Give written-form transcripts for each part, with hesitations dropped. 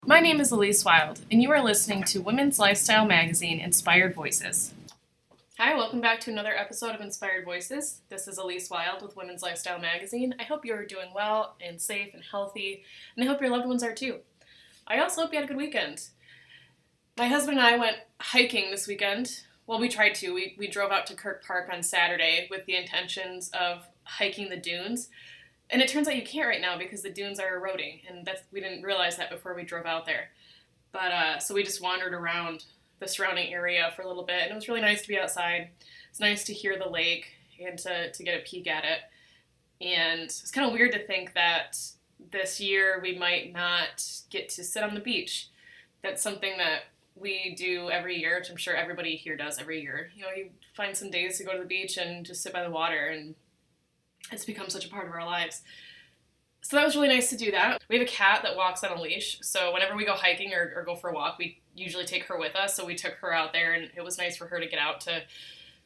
My name is Elyse Wild, and you are listening to Women's Lifestyle Magazine, Inspired Voices. Hi, welcome back to another episode of Inspired Voices. This is Elyse Wild with Women's Lifestyle Magazine. I hope you are doing well and safe and healthy, and I hope your loved ones are too. I also hope you had a good weekend. My husband and I went hiking this weekend. Well, we tried to. We drove out to Kirk Park on Saturday with the intentions of hiking the dunes. And it turns out you can't right now because the dunes are eroding, and we didn't realize that before we drove out there. But so we just wandered around the surrounding area for a little bit, and it was really nice to be outside. It's nice to hear the lake and to get a peek at it. And it's kind of weird to think that this year we might not get to sit on the beach. That's something that we do every year, which I'm sure everybody here does every year. You know, you find some days to go to the beach and just sit by the water, and it's become such a part of our lives. So that was really nice to do that. We have a cat that walks on a leash, so whenever we go hiking or go for a walk, we usually take her with us. So we took her out there, and it was nice for her to get out to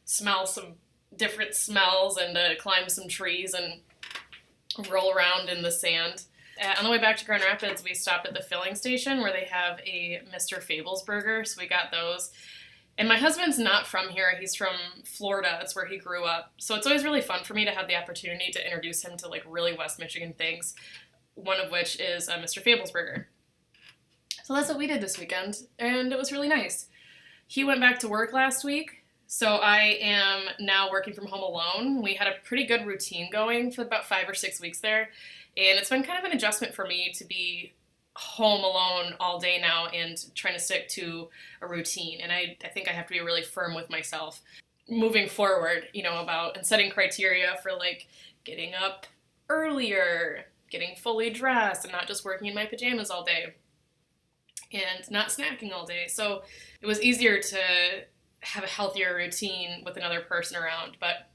smell some different smells and to climb some trees and roll around in the sand. On the way back to Grand Rapids, we stopped at the filling station where they have a Mr. Fables burger, so we got those. And my husband's not from here. He's from Florida. That's where he grew up. So it's always really fun for me to have the opportunity to introduce him to like really West Michigan things, one of which is a Mr. Fables burger. So that's what we did this weekend, and it was really nice. He went back to work last week, so I am now working from home alone. We had a pretty good routine going for about 5 or 6 weeks there, and it's been kind of an adjustment for me to be home alone all day now and trying to stick to a routine. And I think I have to be really firm with myself moving forward, about and setting criteria for like getting up earlier, getting fully dressed, and not just working in my pajamas all day and not snacking all day. So it was easier to have a healthier routine with another person around. But,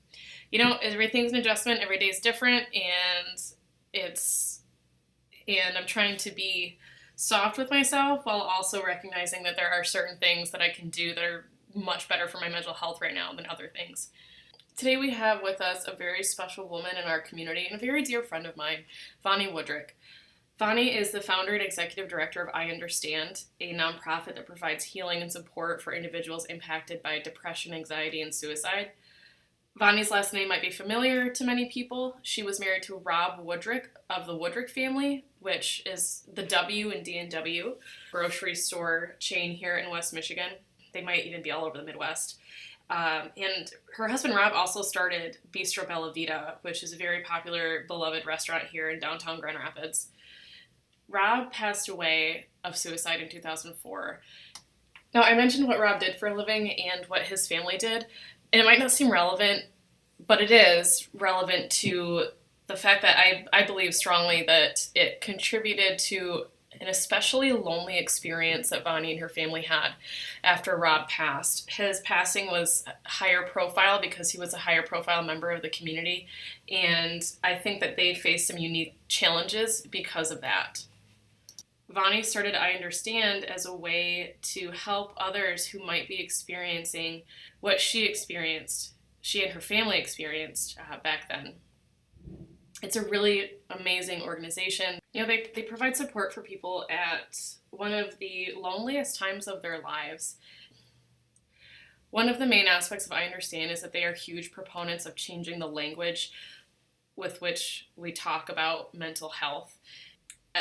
everything's an adjustment. Every day is different, and I'm trying to be soft with myself while also recognizing that there are certain things that I can do that are much better for my mental health right now than other things. Today we have with us a very special woman in our community and a very dear friend of mine, Vonnie Woodrick. Vonnie is the founder and executive director of I Understand, a nonprofit that provides healing and support for individuals impacted by depression, anxiety, and suicide. Vonnie's last name might be familiar to many people. She was married to Rob Woodrick of the Woodrick family, which is the W in D&W grocery store chain here in West Michigan. They might even be all over the Midwest. And her husband Rob also started Bistro Bella Vita, which is a very popular, beloved restaurant here in downtown Grand Rapids. Rob passed away of suicide in 2004. Now, I mentioned what Rob did for a living and what his family did. And it might not seem relevant, but it is relevant to the fact that I believe strongly that it contributed to an especially lonely experience that Vonnie and her family had after Rob passed. His passing was higher profile because he was a higher profile member of the community, and I think that they faced some unique challenges because of that. Vonnie started I Understand as a way to help others who might be experiencing what she and her family experienced back then. It's a really amazing organization. They provide support for people at one of the loneliest times of their lives. One of the main aspects of I Understand is that they are huge proponents of changing the language with which we talk about mental health.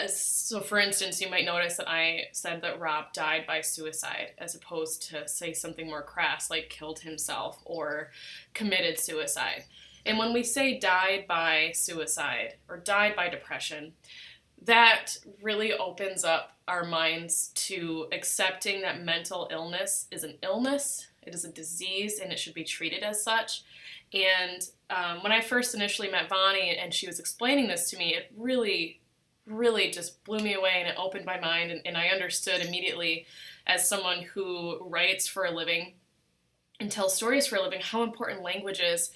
So for instance, you might notice that I said that Rob died by suicide as opposed to say something more crass like killed himself or committed suicide. And when we say died by suicide or died by depression, that really opens up our minds to accepting that mental illness is an illness, it is a disease, and it should be treated as such. And when I first initially met Vonnie and she was explaining this to me, it really just blew me away, and it opened my mind, and I understood immediately as someone who writes for a living and tells stories for a living how important language is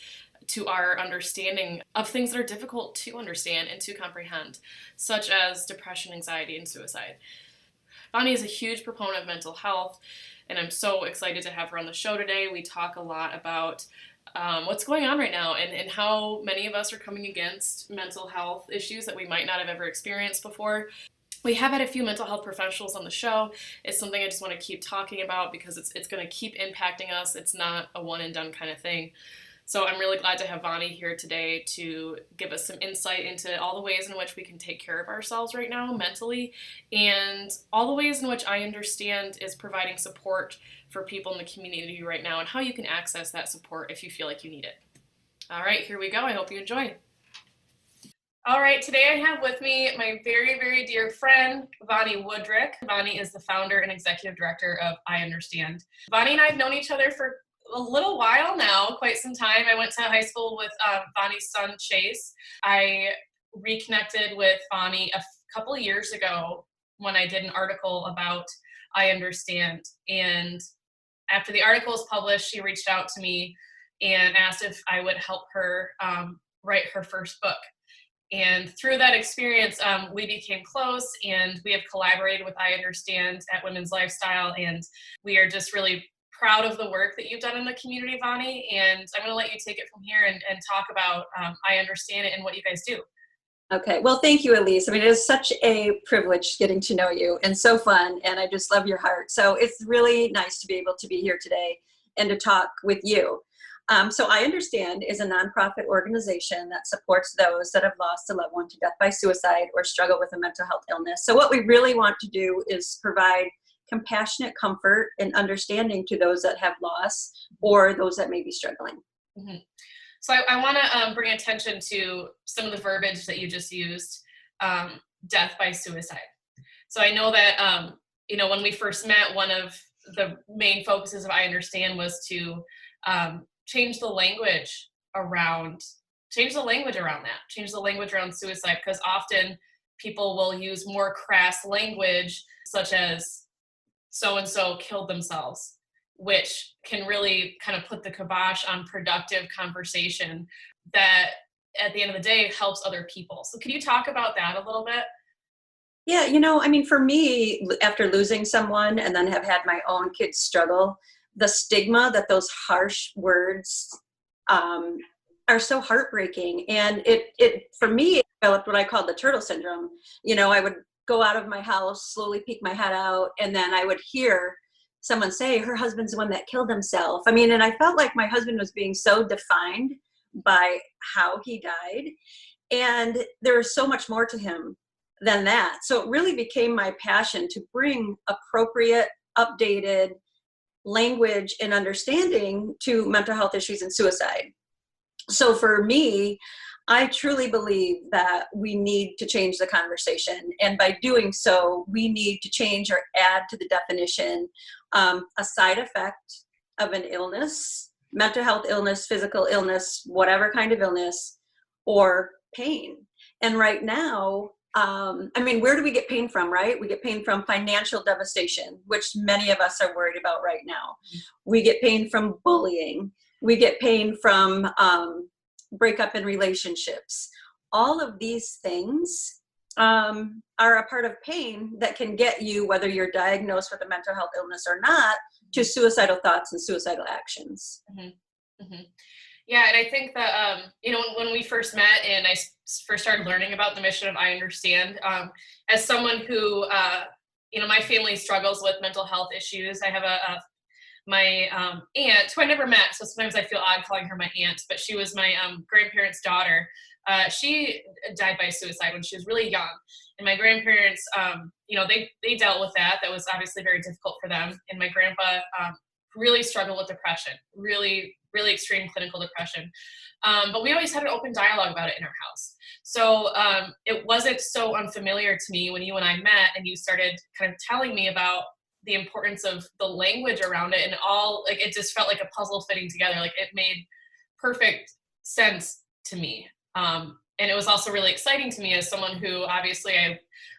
to our understanding of things that are difficult to understand and to comprehend, such as depression, anxiety, and suicide. Vonnie is a huge proponent of mental health, and I'm so excited to have her on the show today. We talk a lot about what's going on right now and how many of us are coming against mental health issues that we might not have ever experienced before. We have had a few mental health professionals on the show. It's something I just want to keep talking about because it's going to keep impacting us. It's not a one and done kind of thing. So I'm really glad to have Vonnie here today to give us some insight into all the ways in which we can take care of ourselves right now mentally, and all the ways in which I understand is providing support for people in the community right now and how you can access that support if you feel like you need it. All right, here we go. I hope you enjoy. All right, today I have with me my very, very dear friend, Vonnie Woodrick. Vonnie is the founder and executive director of I Understand. Vonnie and I have known each other for a little while now, quite some time. I went to high school with Vonnie's son, Chase. I reconnected with Vonnie a couple of years ago when I did an article about I Understand. And after the article was published, she reached out to me and asked if I would help her write her first book. And through that experience, we became close, and we have collaborated with I Understand at Women's LifeStyle, and we are just really proud of the work that you've done in the community, Vonnie, and I'm going to let you take it from here and talk about I Understand It and what you guys do. Okay, well, thank you, Elyse. I mean, it is such a privilege getting to know you and so fun, and I just love your heart. So it's really nice to be able to be here today and to talk with you. So I Understand is a nonprofit organization that supports those that have lost a loved one to death by suicide or struggle with a mental health illness. So what we really want to do is provide compassionate comfort and understanding to those that have lost or those that may be struggling. Mm-hmm. So I want to bring attention to some of the verbiage that you just used, death by suicide. So I know that, when we first met, one of the main focuses of I Understand was to change the language around that, change the language around suicide, because often people will use more crass language, such as so-and-so killed themselves, which can really kind of put the kibosh on productive conversation that at the end of the day helps other people. So can you talk about that a little bit? Yeah, I mean, for me, after losing someone and then have had my own kids struggle, the stigma that those harsh words are so heartbreaking. And it for me, it developed what I call the turtle syndrome. I would go out of my house, slowly peek my head out, and then I would hear someone say, her husband's the one that killed himself. I mean, and I felt like my husband was being so defined by how he died. And there was so much more to him than that. So it really became my passion to bring appropriate, updated language and understanding to mental health issues and suicide. So for me, I truly believe that we need to change the conversation. And by doing so, we need to change or add to the definition a side effect of an illness, mental health illness, physical illness, whatever kind of illness, or pain. And right now, where do we get pain from, right? We get pain from financial devastation, which many of us are worried about right now. We get pain from bullying. We get pain from breakup in relationships. All of these things are a part of pain that can get you, whether you're diagnosed with a mental health illness or not, to suicidal thoughts and suicidal actions. Mm-hmm. Mm-hmm. Yeah, and I think that, when we first met and I first started learning about the mission of I Understand, as someone who, my family struggles with mental health issues. I have my aunt, who I never met, so sometimes I feel odd calling her my aunt, but she was my grandparents' daughter. She died by suicide when she was really young. And my grandparents, they dealt with that. That was obviously very difficult for them. And my grandpa really struggled with depression, really, really extreme clinical depression. But we always had an open dialogue about it in our house. So it wasn't so unfamiliar to me when you and I met and you started kind of telling me about the importance of the language around it, and it just felt like a puzzle fitting together. Like it made perfect sense to me. And it was also really exciting to me as someone who obviously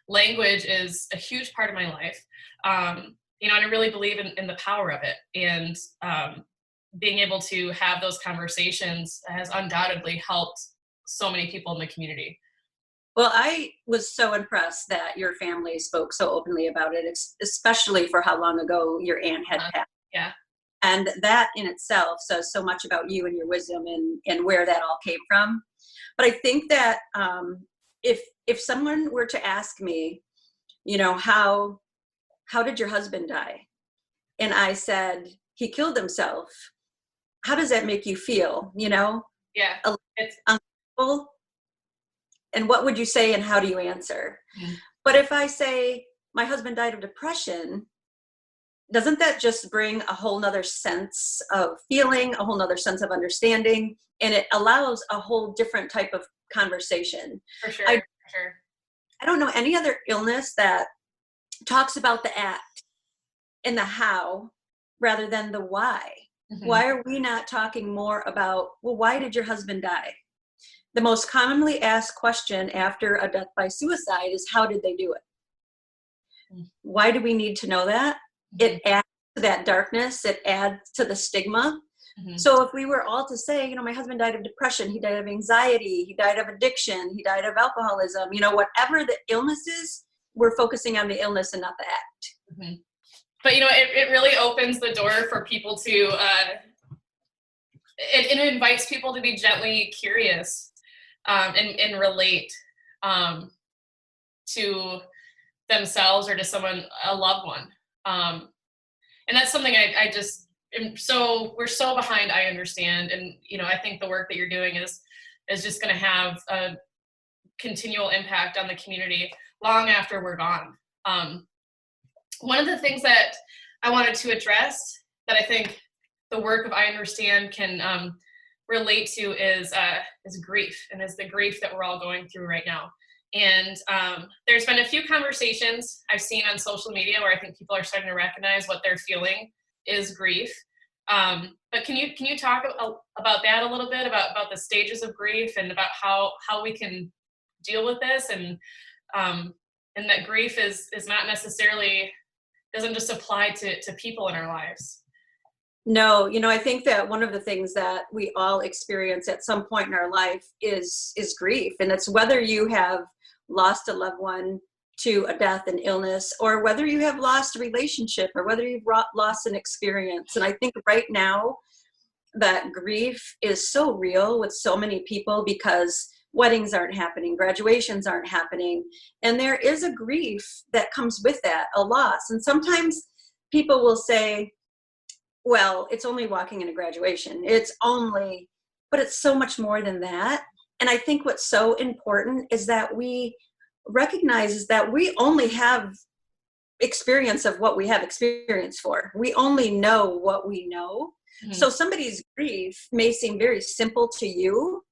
language is a huge part of my life. And I really believe in the power of it. And being able to have those conversations has undoubtedly helped so many people in the community. Well, I was so impressed that your family spoke so openly about it, especially for how long ago your aunt had passed. Yeah. And that in itself says so much about you and your wisdom and where that all came from. But I think that if someone were to ask me, how did your husband die? And I said, he killed himself. How does that make you feel? Yeah. A It's uncomfortable? And what would you say and how do you answer? Mhm. But if I say, my husband died of depression, doesn't that just bring a whole nother sense of feeling, a whole nother sense of understanding? And it allows a whole different type of conversation. for sure. I, For sure. I don't know any other illness that talks about the act and the how rather than the why. Hmm. Why are we not talking more about, well, why did your husband die? The most commonly asked question after a death by suicide is, how did they do it? Why do we need to know that? Hmm. It adds to that darkness. It adds to the stigma. Hmm. So if we were all to say, my husband died of depression, he died of anxiety, he died of addiction, he died of alcoholism, whatever the illness is, we're focusing on the illness and not the act. Hmm. But it really opens the door for people to it invites people to be gently curious, and relate, to themselves or to someone, a loved one. And that's something I just am we're so behind, I understand. And I think the work that you're doing is just going to have a continual impact on the community long after we're gone. One of the things that I wanted to address that I think the work of I Understand can relate to is grief, and is the grief that we're all going through right now. And there's been a few conversations I've seen on social media where I think people are starting to recognize what they're feeling is grief. But can you talk about that a little bit, about the stages of grief and about how we can deal with this, and that grief is not necessarily, doesn't just apply to people in our lives. No, I think that one of the things that we all experience at some point in our life is grief. And it's whether you have lost a loved one to a death and illness, or whether you have lost a relationship, or whether you've lost an experience. And I think right now that grief is so real with so many people because weddings aren't happening, graduations aren't happening. And there is a grief that comes with that, a loss. And sometimes people will say, well, it's only walking in a graduation. But it's so much more than that. And I think what's so important is that we recognize that we only have experience of what we have experience for. We only know what we know. Mm-hmm. So somebody's grief may seem very simple to you,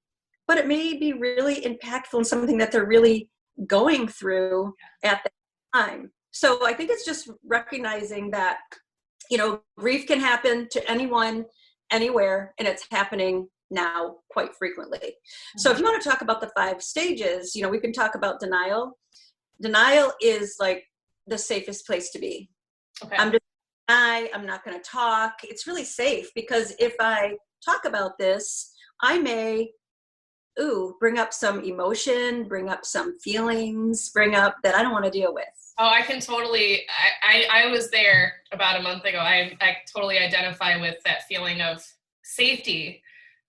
but it may be really impactful in something that they're really going through at that time. So I think it's just recognizing that grief can happen to anyone, anywhere, and it's happening now quite frequently. Mm-hmm. So if you want to talk about the 5 stages, we can talk about denial. Denial is like the safest place to be. Okay. I'm not going to talk. It's really safe because if I talk about this, I may bring up some emotion, bring up some feelings, bring up that I don't want to deal with. Oh, I can totally, I was there about a month ago. I totally identify with that feeling of safety.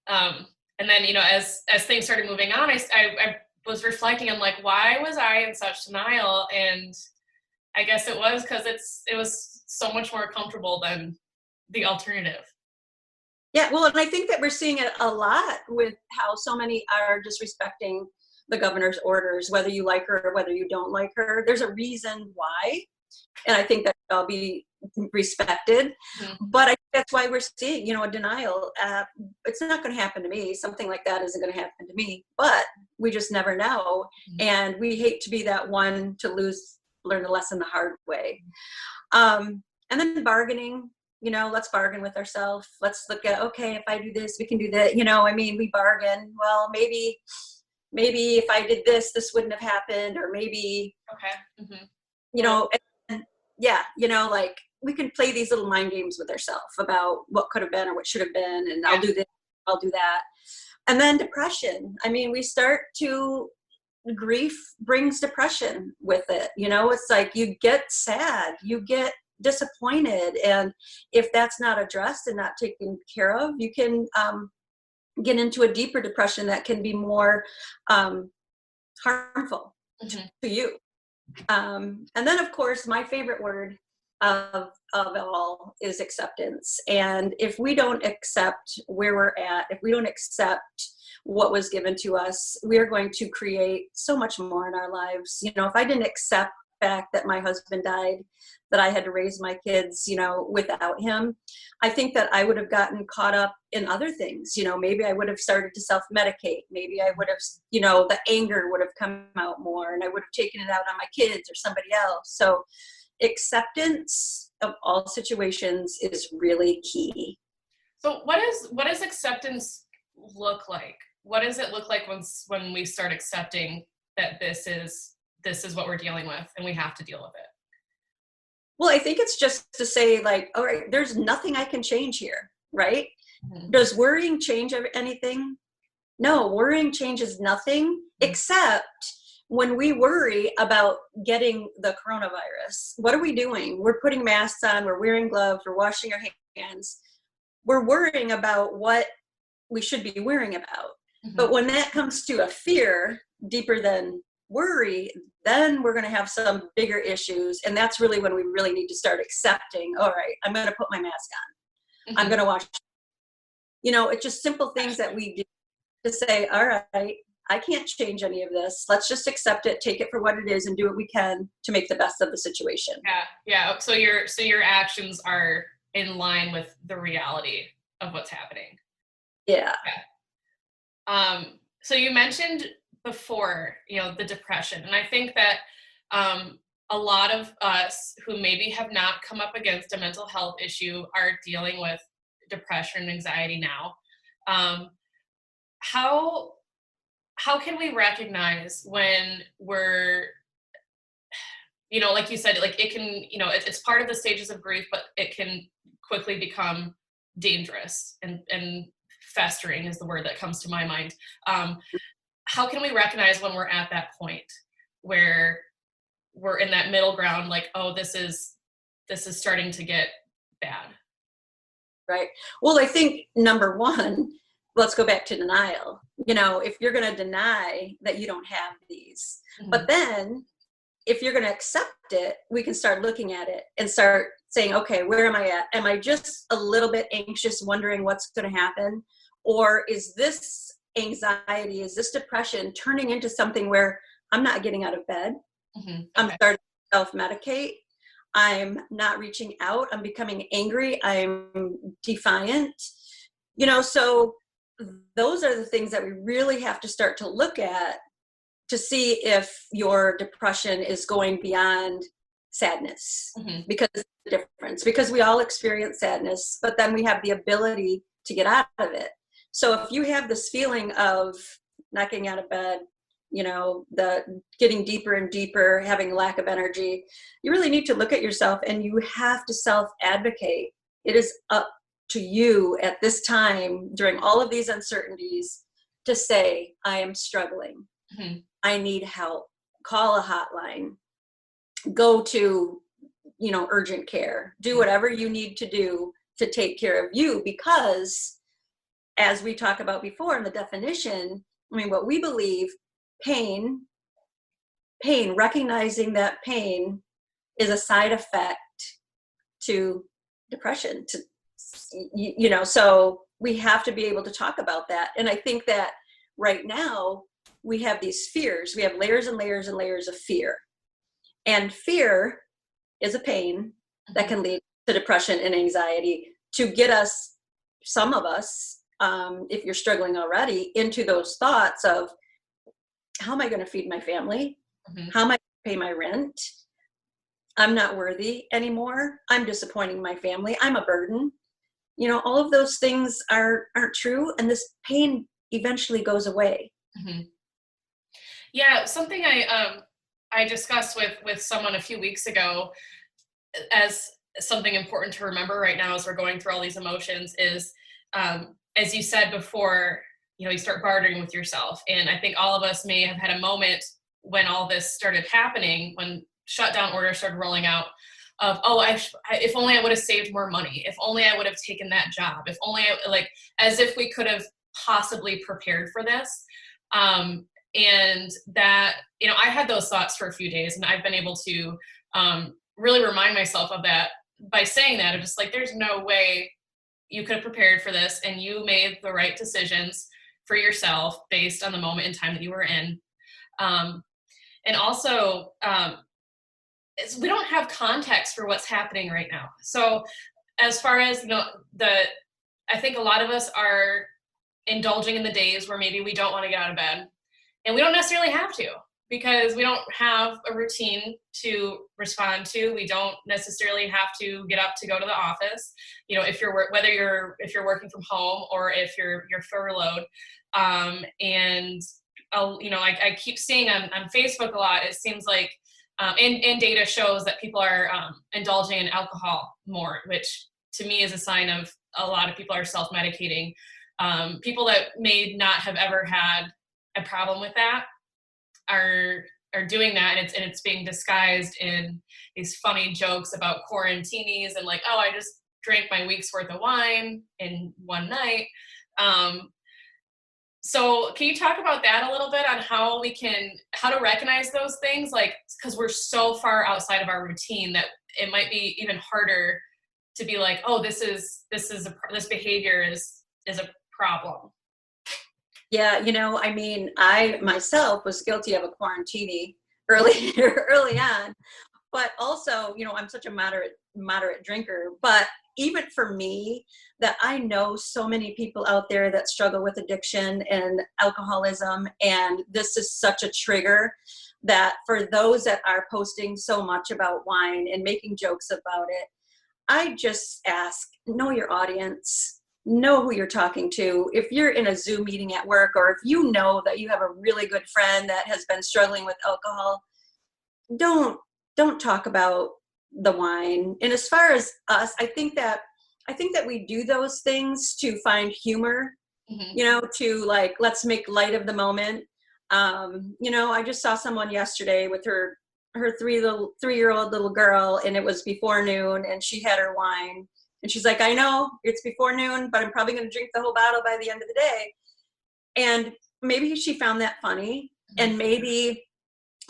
And then, as things started moving on, I was reflecting on like, why was I in such denial? And I guess it was because it was so much more comfortable than the alternative. Yeah, well, and I think that we're seeing it a lot with how so many are disrespecting the governor's orders, whether you like her or whether you don't like her. There's a reason why, and I think that should all be respected. Mm-hmm. But I think that's why we're seeing, a denial. It's not going to happen to me. Something like that isn't going to happen to me. But we just never know, mm-hmm. and we hate to be that one to learn the lesson the hard way. And then bargaining. Let's bargain with ourselves. Let's look at, okay, if I do this, we can do that. We bargain. Well, maybe if I did this, this wouldn't have happened, or maybe, okay. Mm-hmm. Like we can play these little mind games with ourselves about what could have been or what should have been. And I'll do this, I'll do that. And then depression. Grief brings depression with it. It's like you get sad, you get disappointed, and if that's not addressed and not taken care of, you can get into a deeper depression that can be more harmful, mm-hmm. to you. And then, of course, my favorite word of it all is acceptance. And if we don't accept where we're at, if we don't accept what was given to us, we are going to create so much more in our lives. You know, if I didn't accept the fact that my husband died, that I had to raise my kids, you know, without him, I think that I would have gotten caught up in other things. You know, maybe I would have started to self-medicate. Maybe I would have, you know, the anger would have come out more and I would have taken it out on my kids or somebody else. So acceptance of all situations is really key. So what does acceptance look like? What does it look like when we start accepting that this is what we're dealing with and we have to deal with it? Well, I think it's just to say, like, all right, there's nothing I can change here, right? Mm-hmm. Does worrying change anything? No, worrying changes nothing except when we worry about getting the coronavirus. What are we doing? We're putting masks on, we're wearing gloves, we're washing our hands. We're worrying about what we should be worrying about. Mm-hmm. But when that comes to a fear deeper than worry, then we're going to have some bigger issues. And that's really when we really need to start accepting, all right, I'm going to put my mask on. Mm-hmm. I'm going to wash. You know, it's just simple things that we do to say, all right, I can't change any of this. Let's just accept it, take it for what it is, and do what we can to make the best of the situation. Yeah. So your actions are in line with the reality of what's happening. Yeah. So you mentioned before, you know, the depression, and I think that a lot of us who maybe have not come up against a mental health issue are dealing with depression and anxiety now. How can we recognize when we're, you know, like you said, like it can, you know, it's part of the stages of grief, but it can quickly become dangerous and festering is the word that comes to my mind. How can we recognize when we're at that point where we're in that middle ground, like, oh, this is starting to get bad? Right. Well, I think number one, let's go back to denial. You know, if you're going to deny that you don't have these, mm-hmm. but then if you're going to accept it, we can start looking at it and start saying, okay, where am I at? Am I just a little bit anxious, wondering what's going to happen? Or is this anxiety, is this depression turning into something where I'm not getting out of bed? Mm-hmm. Okay. I'm starting to self-medicate. I'm not reaching out. I'm becoming angry. I'm defiant. You know, so those are the things that we really have to start to look at to see if your depression is going beyond sadness, mm-hmm. because it's the difference. Because we all experience sadness, but then we have the ability to get out of it. So if you have this feeling of not getting out of bed, you know, the getting deeper and deeper, having lack of energy, you really need to look at yourself and you have to self-advocate. It is up to you at this time during all of these uncertainties to say, I am struggling. Mm-hmm. I need help. Call a hotline. Go to, you know, urgent care. Do whatever you need to do to take care of you, because as we talked about before in the definition, I mean, what we believe, pain, recognizing that pain is a side effect to depression, to, you know, so we have to be able to talk about that. And I think that right now we have these fears. We have layers and layers and layers of fear. And fear is a pain that can lead to depression and anxiety to get us, some of us, if you're struggling already, into those thoughts of, how am I going to feed my family? Mm-hmm. How am I going to pay my rent? I'm not worthy anymore. I'm disappointing my family. I'm a burden. You know, all of those things aren't true. And this pain eventually goes away. Mm-hmm. Yeah. Something I discussed with someone a few weeks ago as something important to remember right now as we're going through all these emotions is, as you said before, you know, you start bartering with yourself. And I think all of us may have had a moment when all this started happening, when shutdown orders started rolling out, of, oh, if only I would have saved more money. If only I would have taken that job. If only like, as if we could have possibly prepared for this. And that, I had those thoughts for a few days, and I've been able to really remind myself of that by saying that. I'm just like, there's no way you could have prepared for this, and you made the right decisions for yourself based on the moment in time that you were in. And also, we don't have context for what's happening right now. So as far as, I think a lot of us are indulging in the days where maybe we don't want to get out of bed, and we don't necessarily have to, because we don't have a routine to respond to. We don't necessarily have to get up to go to the office. If you're working from home or if you're furloughed. And I keep seeing on Facebook a lot. It seems like, and data shows that people are indulging in alcohol more, which to me is a sign of a lot of people are self-medicating. People that may not have ever had a problem with that are doing that, and it's being disguised in these funny jokes about quarantinis and like, oh, I just drank my week's worth of wine in one night. So can you talk about that a little bit on how to recognize those things? Like, because we're so far outside of our routine that it might be even harder to be like, oh, this behavior is a problem. Yeah, I myself was guilty of a quarantini early on, but also, I'm such a moderate drinker. But even for me, that I know so many people out there that struggle with addiction and alcoholism, and this is such a trigger that for those that are posting so much about wine and making jokes about it, I just ask, know your audience. Know who you're talking to. If you're in a Zoom meeting at work, or if you know that you have a really good friend that has been struggling with alcohol, don't talk about the wine. And as far as us, I think that we do those things to find humor, to like, let's make light of the moment. I just saw someone yesterday with her 3-year-old little girl, and it was before noon, and she had her wine. And she's like, I know it's before noon, but I'm probably going to drink the whole bottle by the end of the day. And maybe she found that funny, and maybe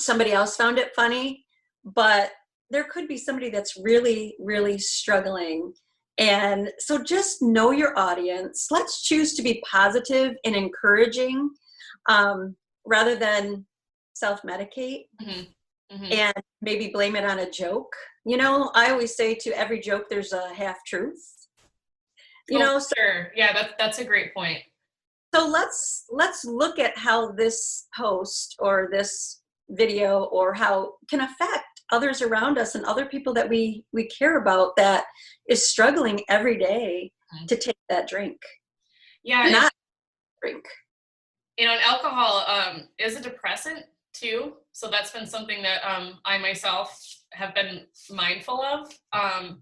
somebody else found it funny, but there could be somebody that's really, really struggling. And so just know your audience. Let's choose to be positive and encouraging, rather than self-medicate. And maybe blame it on a joke. I always say to every joke, there's a half truth. Sure. Yeah, that's a great point. So let's look at how this post or this video or how can affect others around us and other people that we care about that is struggling every day to take that drink. Yeah, not drink. And alcohol is a depressant too. So that's been something that I myself have been mindful of. And,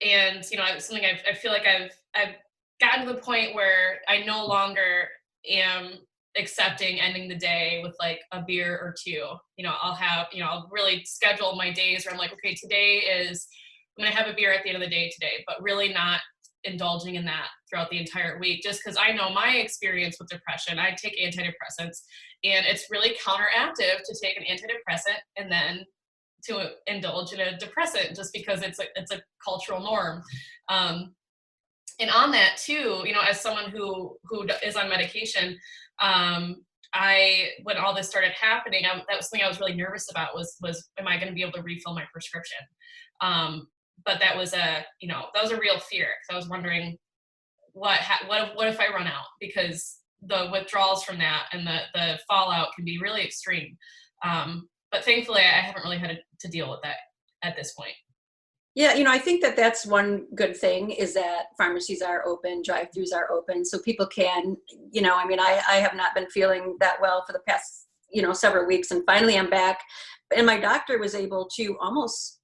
it's something I feel like I've gotten to the point where I no longer am accepting ending the day with like a beer or two. I'll really schedule my days where I'm like, okay, I'm going to have a beer at the end of the day today, but really not indulging in that throughout the entire week, just because I know my experience with depression. I take antidepressants, and it's really counteractive to take an antidepressant and then to indulge in a depressant, just because it's a cultural norm. And on that too, as someone who is on medication, when all this started happening, that was something I was really nervous about was am I going to be able to refill my prescription? But that was a real fear, because I was wondering what if I run out, because the withdrawals from that and the fallout can be really extreme. But thankfully I haven't really had to deal with that at this point. Yeah, I think that that's one good thing, is that pharmacies are open, drive-thrus are open, so people can, I have not been feeling that well for the past, several weeks, and finally I'm back. And my doctor was able to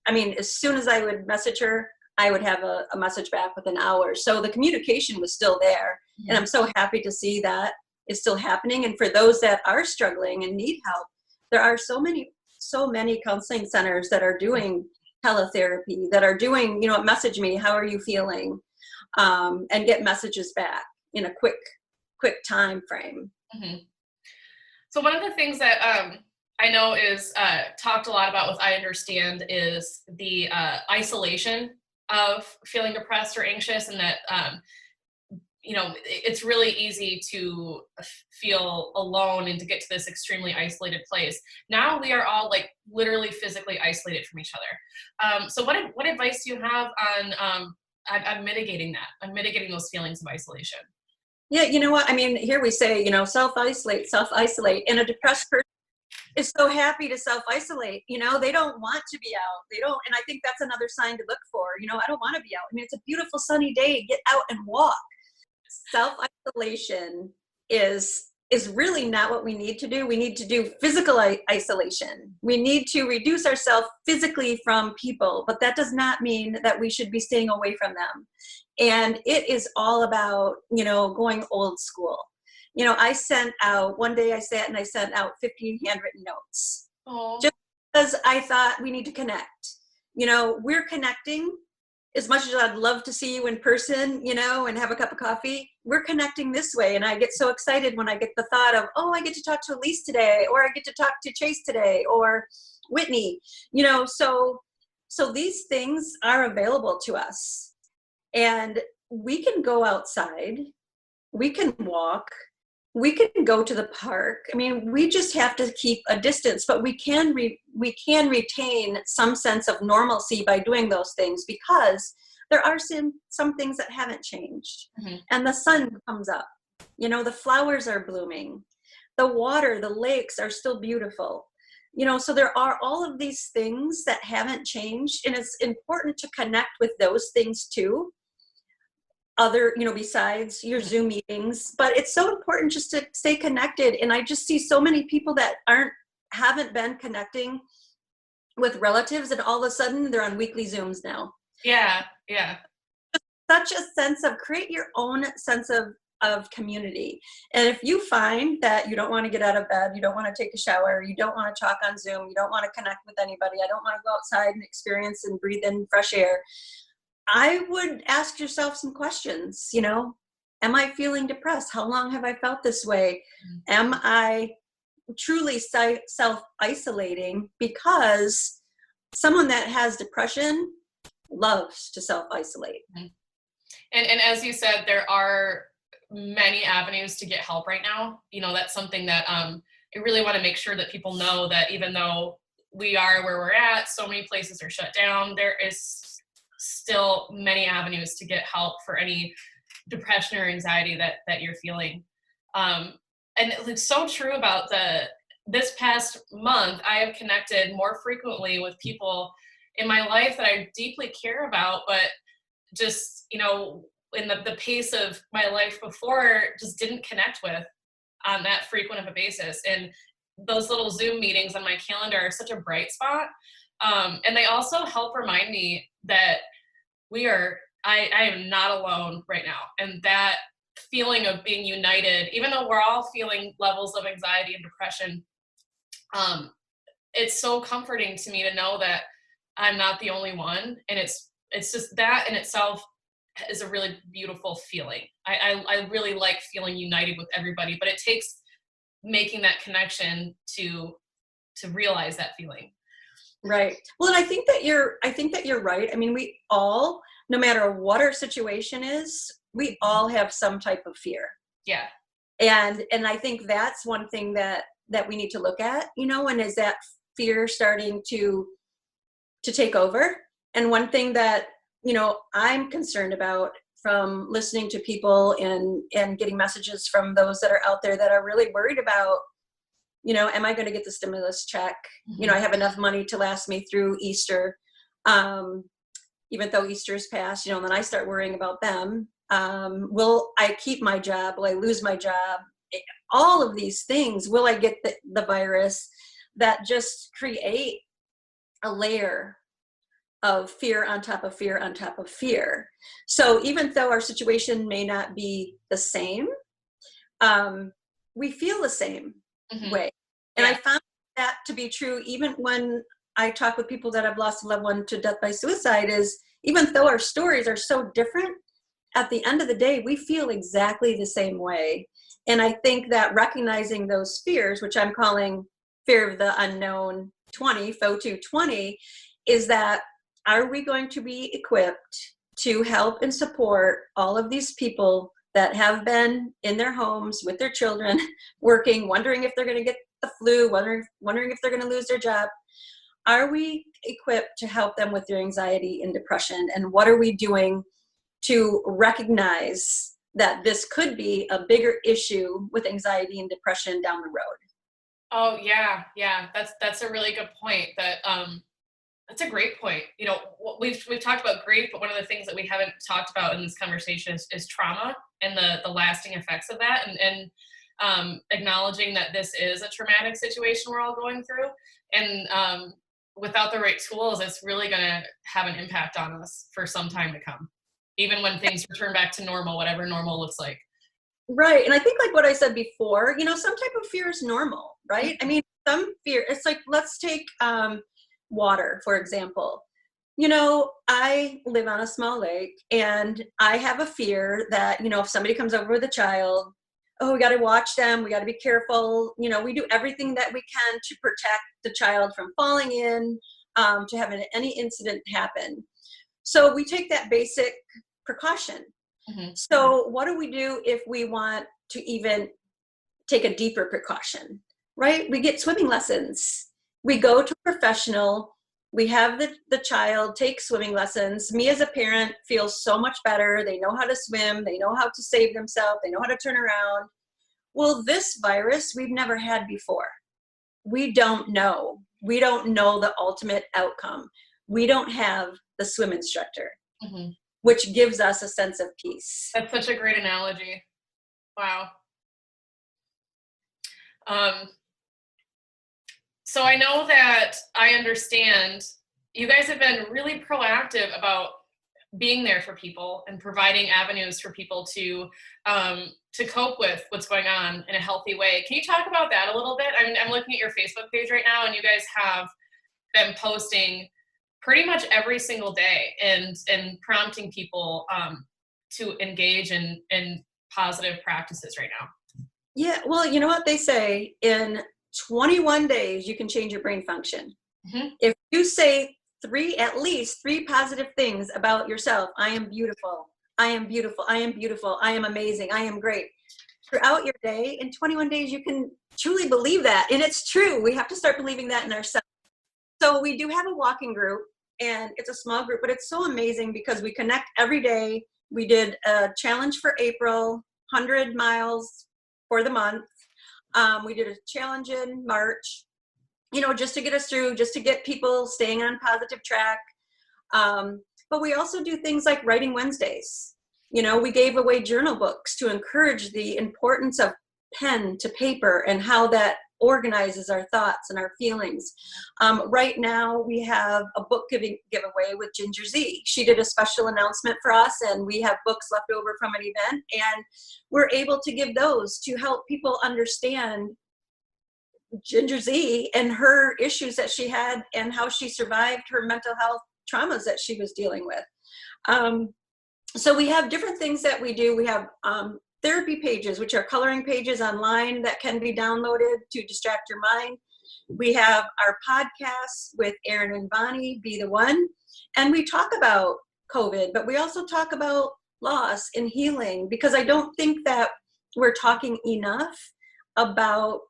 as soon as I would message her, I would have a message back within hours. So the communication was still there. Mm-hmm. And I'm so happy to see that it's still happening. And for those that are struggling and need help, there are so many counseling centers that are doing teletherapy, that are doing, message me, how are you feeling? And get messages back in a quick time frame. Mm-hmm. So one of the things that I know is talked a lot about with I Understand is the isolation of feeling depressed or anxious, and that it's really easy to feel alone and to get to this extremely isolated place. Now we are all like literally physically isolated from each other. So what advice do you have on mitigating that, on mitigating those feelings of isolation? Yeah, you know what? I mean, here we say, self-isolate, self-isolate. And a depressed person is so happy to self-isolate. They don't want to be out. They don't. And I think that's another sign to look for. I don't want to be out. I mean, it's a beautiful sunny day. Get out and walk. Self-isolation is really not what we need to do. We need to do physical isolation. We need to reduce ourselves physically from people, but that does not mean that we should be staying away from them. And it is all about, going old school. One day I sat and I sent out 50 handwritten notes. Oh. Just because I thought we need to connect. We're connecting. As much as I'd love to see you in person, and have a cup of coffee, we're connecting this way. And I get so excited when I get the thought of, oh, I get to talk to Elyse today, or I get to talk to Chase today, or Whitney, so these things are available to us. And we can go outside, we can walk, we can go to the park. I mean, we just have to keep a distance, but we can retain some sense of normalcy by doing those things, because there are some things that haven't changed. Mm-hmm. And the sun comes up, the flowers are blooming, the water, the lakes are still beautiful. So there are all of these things that haven't changed, and it's important to connect with those things too. Besides your Zoom meetings, but it's so important just to stay connected. And I just see so many people that haven't been connecting with relatives, and all of a sudden they're on weekly Zooms now. Yeah. Such a sense of create your own sense of community. And if you find that you don't want to get out of bed, you don't want to take a shower, you don't want to talk on Zoom, you don't want to connect with anybody, I don't want to go outside and experience and breathe in fresh air, I would ask yourself some questions. Am I feeling depressed? How long have I felt this way? Am I truly self-isolating? Because someone that has depression loves to self-isolate. And as you said, there are many avenues to get help right now. That's something that I really want to make sure that people know, that even though we are where we're at, so many places are shut down, there is still many avenues to get help for any depression or anxiety that you're feeling. And it's so true about this past month, I have connected more frequently with people in my life that I deeply care about, but just, in the pace of my life before, just didn't connect with on that frequent of a basis. And those little Zoom meetings on my calendar are such a bright spot. And they also help remind me that I am not alone right now. And that feeling of being united, even though we're all feeling levels of anxiety and depression, it's so comforting to me to know that I'm not the only one. And it's just that in itself is a really beautiful feeling. I really like feeling united with everybody, but it takes making that connection to realize that feeling. Right. Well, and I think that you're right. I mean, we all, no matter what our situation is, we all have some type of fear. Yeah. And I think that's one thing that we need to look at, and is that fear starting to take over. And one thing that, I'm concerned about from listening to people and getting messages from those that are out there that are really worried about, am I going to get the stimulus check? Mm-hmm. I have enough money to last me through Easter. Even though Easter's passed, then I start worrying about them. Will I keep my job? Will I lose my job? All of these things. Will I get the virus? That just create a layer of fear on top of fear on top of fear. So even though our situation may not be the same, we feel the same way. And I found that to be true even when I talk with people that have lost a loved one to death by suicide, is even though our stories are so different, at the end of the day, we feel exactly the same way. And I think that recognizing those fears, which I'm calling fear of the unknown 20, FOTU 20, is that are we going to be equipped to help and support all of these people that have been in their homes with their children, working, wondering if they're going to get the flu, wondering if they're going to lose their job? Are we equipped to help them with their anxiety and depression? And what are we doing to recognize that this could be a bigger issue with anxiety and depression down the road? Oh yeah, yeah. That's a really good point. That's a great point. You know, we've talked about grief, but one of the things that we haven't talked about in this conversation is trauma and the lasting effects of that, and acknowledging that this is a traumatic situation we're all going through, and without the right tools, it's really going to have an impact on us for some time to come, even when things return back to normal, whatever normal looks like. Right. And I think like what I said before, some type of fear is normal, right? I mean, some fear, it's like, let's take water, for example. I live on a small lake, and I have a fear that, if somebody comes over with a child, oh, we got to watch them. We got to be careful. We do everything that we can to protect the child from falling in, to having any incident happen. So we take that basic precaution. Mm-hmm. So what do we do if we want to even take a deeper precaution, right? We get swimming lessons. We go to a professional. We have the child take swimming lessons. Me as a parent feel so much better. They know how to swim. They know how to save themselves. They know how to turn around. Well, this virus we've never had before. We don't know. We don't know the ultimate outcome. We don't have the swim instructor, mm-hmm. which gives us a sense of peace. That's such a great analogy. Wow. So I know that I understand you guys have been really proactive about being there for people and providing avenues for people to cope with what's going on in a healthy way. Can you talk about that a little bit? I mean, I'm looking at your Facebook page right now, and you guys have been posting pretty much every single day and prompting people to engage in positive practices right now. Yeah, well, you know what they say, in 21 days, you can change your brain function. Mm-hmm. If you say at least three positive things about yourself: I am beautiful, I am beautiful, I am beautiful, I am amazing, I am great. Throughout your day, in 21 days, you can truly believe that. And it's true. We have to start believing that in ourselves. So we do have a walking group, and it's a small group, but it's so amazing because we connect every day. We did a challenge for April, 100 miles for the month. We did a challenge in March, just to get us through, just to get people staying on positive track. But we also do things like writing Wednesdays. We gave away journal books to encourage the importance of pen to paper and how that organizes our thoughts and our feelings. Right now we have a book giveaway with Ginger Z. She did a special announcement for us, and we have books left over from an event, and we're able to give those to help people understand Ginger Z and her issues that she had and how she survived her mental health traumas that she was dealing with. So we have different things that we do. We have therapy pages, which are coloring pages online that can be downloaded to distract your mind. We have our podcasts with Aaron and Vonnie, Be the One, and we talk about COVID, but we also talk about loss and healing, because I don't think that we're talking enough about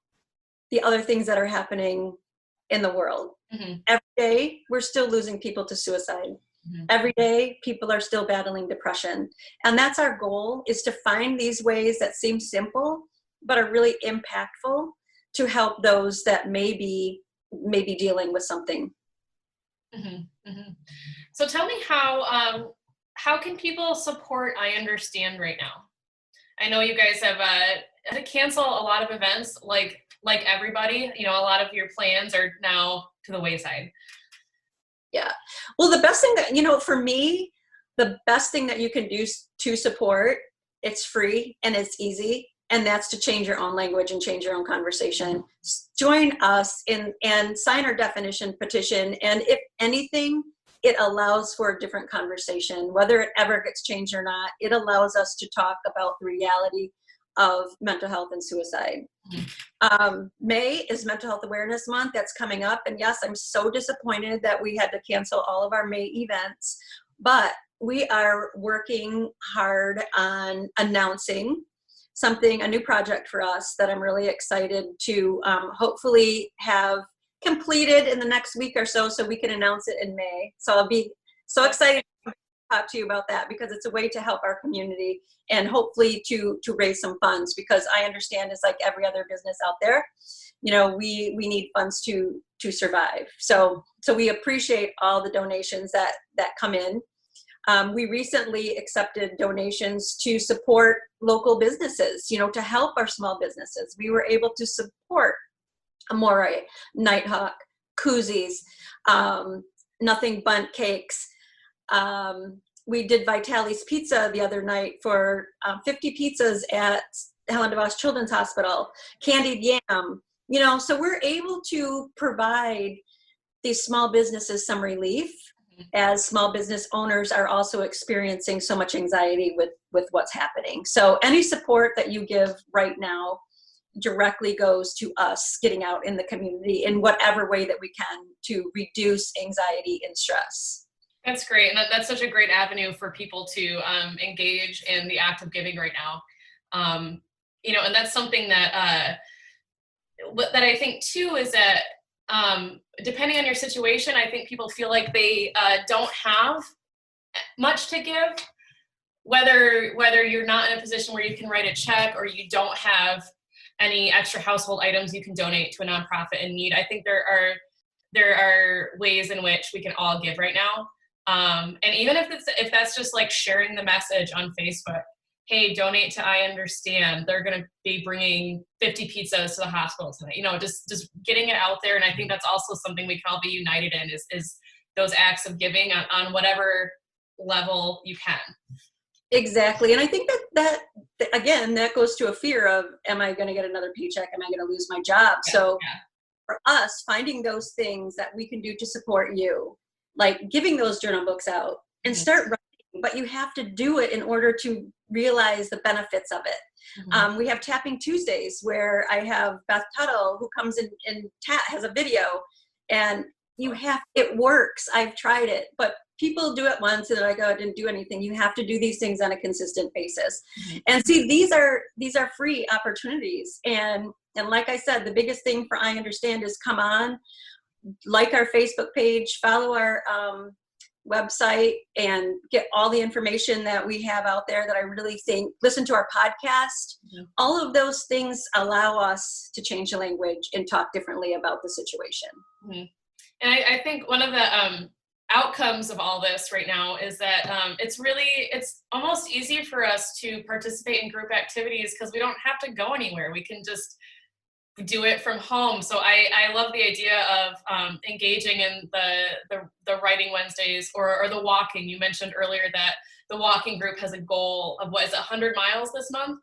the other things that are happening in the world. Mm-hmm. Every day, we're still losing people to suicide. Mm-hmm. Every day, people are still battling depression. And that's our goal, is to find these ways that seem simple, but are really impactful to help those that may be dealing with something. Mm-hmm. Mm-hmm. So tell me how can people support I Understand right now? I know you guys have had to cancel a lot of events, like everybody, a lot of your plans are now to the wayside. Yeah. Well, the best thing that, for me, the best thing that you can do to support, it's free and it's easy, and that's to change your own language and change your own conversation. Join us and sign our definition petition. And if anything, it allows for a different conversation. Whether it ever gets changed or not, it allows us to talk about the reality of mental health and suicide. May is Mental Health Awareness Month. That's coming up. And yes, I'm so disappointed that we had to cancel all of our May events, but we are working hard on announcing something, a new project for us that I'm really excited to hopefully have completed in the next week or so we can announce it in May. So I'll be so excited to talk to you about that, because it's a way to help our community and hopefully to raise some funds, because I understand it's like every other business out there. You know, we need funds to survive. So we appreciate all the donations that come in. We recently accepted donations to support local businesses, you know, to help our small businesses. We were able to support Amore, Nighthawk, Koozies, Nothing Bundt Cakes. We did Vitali's Pizza the other night for 50 pizzas at Helen DeVos Children's Hospital, Candied Yam, you know, so we're able to provide these small businesses some relief, as small business owners are also experiencing so much anxiety with what's happening. So any support that you give right now directly goes to us getting out in the community in whatever way that we can to reduce anxiety and stress. That's great. And that's such a great avenue for people to engage in the act of giving right now. You know, and that's something that I think too is that depending on your situation, I think people feel like they don't have much to give, whether you're not in a position where you can write a check or you don't have any extra household items you can donate to a nonprofit in need. I think there are ways in which we can all give right now. And even if that's just like sharing the message on Facebook, hey, donate to I Understand. They're going to be bringing 50 pizzas to the hospital tonight. You know, just getting it out there. And I think that's also something we can all be united in is those acts of giving on whatever level you can. Exactly. And I think that again, that goes to a fear of, am I going to get another paycheck? Am I going to lose my job? Yeah, so yeah. For us, finding those things that we can do to support you, like giving those journal books out and start writing, but you have to do it in order to realize the benefits of it. We have Tapping Tuesdays where I have Beth Tuttle who comes in and has a video, and it works. I've tried it, but people do it once and they're like, oh, it didn't do anything. You have to do these things on a consistent basis. And see, these are free opportunities. And like I said, the biggest thing for I Understand is come on, like our Facebook page, follow our website, and get all the information that we have out there that I really think, listen to our podcast. All of those things allow us to change the language and talk differently about the situation. And I think one of the outcomes of all this right now is that it's almost easy for us to participate in group activities because we don't have to go anywhere. We can just do it from home. So I love the idea of engaging in the writing Wednesdays or the walking. You mentioned earlier that the walking group has a goal of 100 miles this month?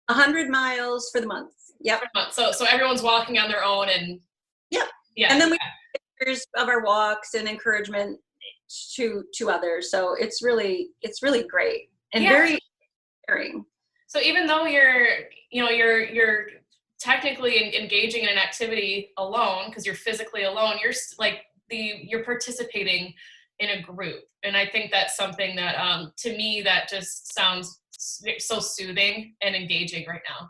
100 miles for the month. Yep. So everyone's walking on their own and yeah. And then we have pictures of our walks and encouragement to others. So it's really great and very caring. So even though you're technically engaging in an activity alone because you're physically alone, you're participating in a group. And I think that's something that to me that just sounds so soothing and engaging right now.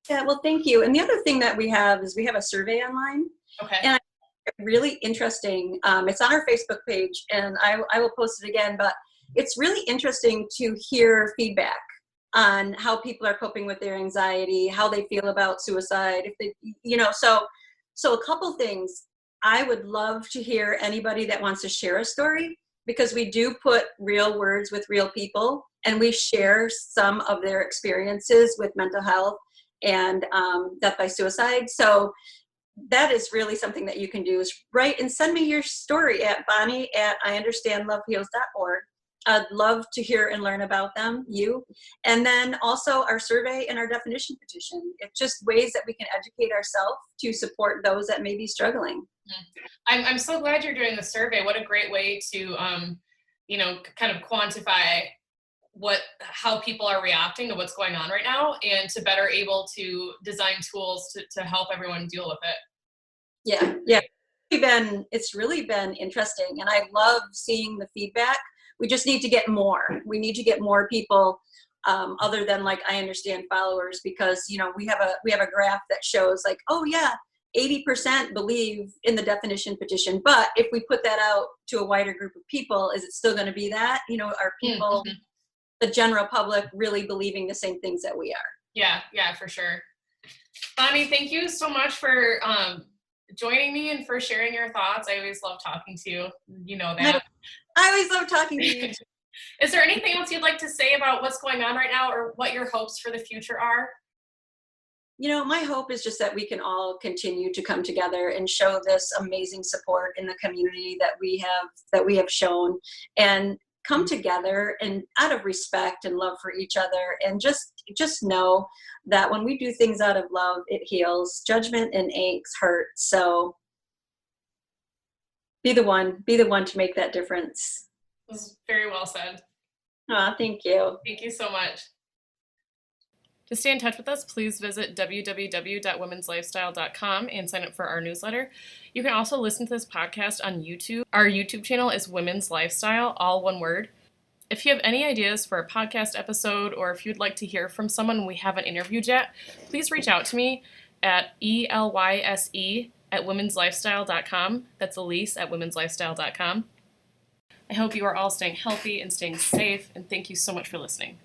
Yeah, well, thank you. And the other thing that we have is we have a survey online. Okay. And it's really interesting. It's on our Facebook page, and I will post it again, but it's really interesting to hear feedback on how people are coping with their anxiety, how they feel about suicide. If they, so a couple things. I would love to hear anybody that wants to share a story, because we do put real words with real people, and we share some of their experiences with mental health and death by suicide. So that is really something that you can do, is write and send me your story at Vonnie@IUnderstandLoveHeals.org. I'd love to hear and learn about you. And then also our survey and our definition petition. It's just ways that we can educate ourselves to support those that may be struggling. I'm so glad you're doing the survey. What a great way to, kind of quantify how people are reacting to what's going on right now, and to better able to design tools to help everyone deal with it. Yeah. It's really been interesting, and I love seeing the feedback. We just need to get more. We need to get more people, other than like, I understand, followers, because we have a graph that shows like, oh yeah, 80% believe in the definition petition. But if we put that out to a wider group of people, is it still going to be that? Are people, Mm-hmm. the general public, really believing the same things that we are? Yeah, for sure. Vonnie, thank you so much for joining me and for sharing your thoughts. I always love talking to you. You know that. I always love talking to you. Is there anything else you'd like to say about what's going on right now, or what your hopes for the future are? My hope is just that we can all continue to come together and show this amazing support in the community that we have shown, and come together and out of respect and love for each other, and just know that when we do things out of love, it heals. Judgment and angst hurt. So be the one to make that difference. This is very well said. Thank you. Thank you so much. To stay in touch with us, please visit www.womenslifestyle.com and sign up for our newsletter. You can also listen to this podcast on YouTube. Our YouTube channel is Women's Lifestyle, all one word. If you have any ideas for a podcast episode, or if you'd like to hear from someone we haven't interviewed yet, please reach out to me at elyse@womenslifestyle.com. That's Elyse at womenslifestyle.com. I hope you are all staying healthy and staying safe, and thank you so much for listening.